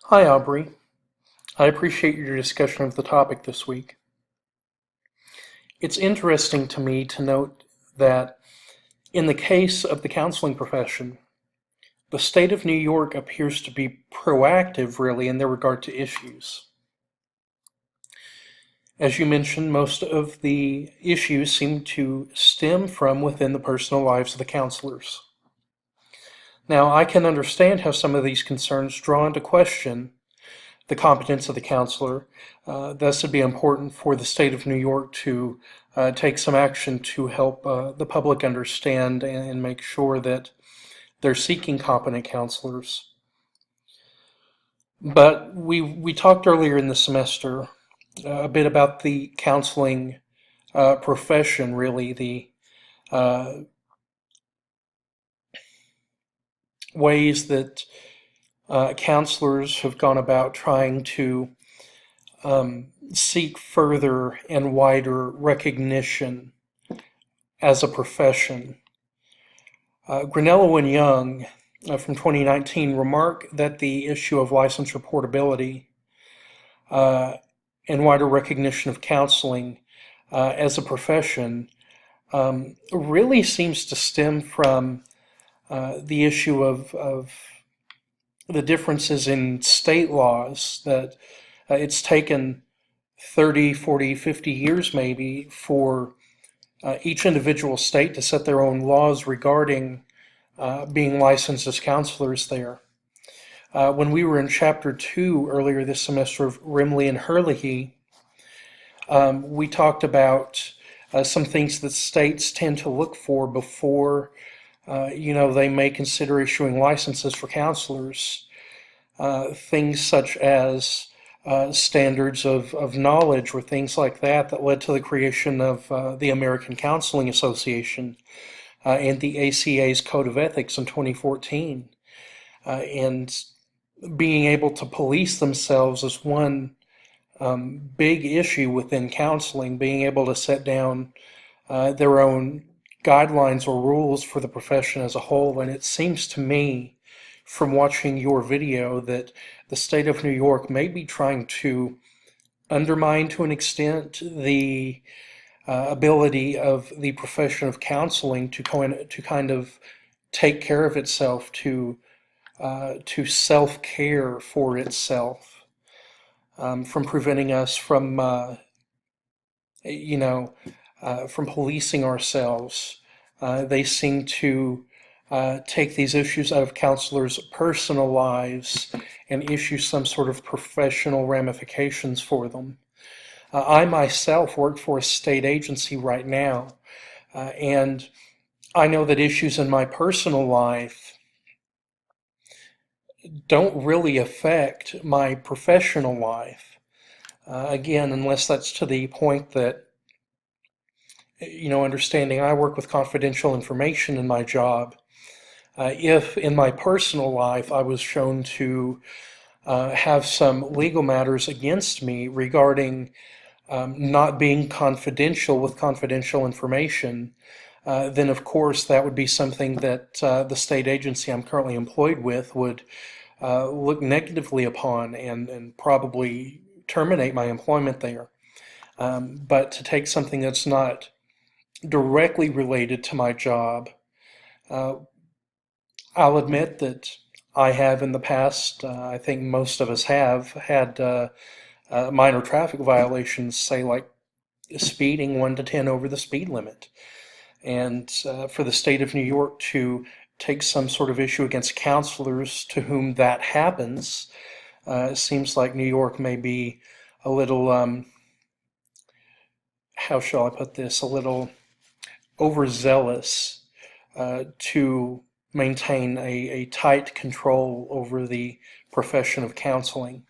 Hi, Aubrey. I appreciate your discussion of the topic this week. It's interesting to me to note that in the case of the counseling profession, the state of New York appears to be proactive, really, in their regard to issues. As you mentioned, most of the issues seem to stem from within the personal lives of the counselors. Now, I can understand how some of these concerns draw into question the competence of the counselor. Thus, it'd be important for the state of New York to take some action to help the public understand and make sure that they're seeking competent counselors. But we talked earlier in the semester a bit about the counseling profession, really, the uh, ways that counselors have gone about trying to seek further and wider recognition as a profession. Granello and Young from 2019 remark that the issue of licensure portability uh, and wider recognition of counseling as a profession really seems to stem from the issue of the differences in state laws that it's taken 30, 40, 50 years maybe for each individual state to set their own laws regarding being licensed as counselors there. When we were in Chapter 2 earlier this semester of Rimley and Herlihy, we talked about some things that states tend to look for before, they may consider issuing licenses for counselors. Things such as standards of knowledge or things like that that led to the creation of the American Counseling Association and the ACA's Code of Ethics in 2014. And being able to police themselves is one big issue within counseling, being able to set down their own guidelines or rules for the profession as a whole. And it seems to me, from watching your video, that the state of New York may be trying to undermine to an extent the ability of the profession of counseling to kind of take care of itself, to self-care for itself, from preventing us from, you know, from policing ourselves. They seem to take these issues out of counselors' personal lives and issue some sort of professional ramifications for them. I myself work for a state agency right now, and I know that issues in my personal life don't really affect my professional life. Again, unless that's to the point that, understanding I work with confidential information in my job. If in my personal life I was shown to have some legal matters against me regarding not being confidential with confidential information, then of course that would be something that the state agency I'm currently employed with would look negatively upon and probably terminate my employment there. But to take something that's not directly related to my job, uh, I'll admit that I have in the past, I think most of us have, had minor traffic violations, say like speeding 1 to 10 over the speed limit. And for the state of New York to take some sort of issue against counselors to whom that happens, it seems like New York may be a little, how shall I put this, a little overzealous to maintain a tight control over the profession of counseling.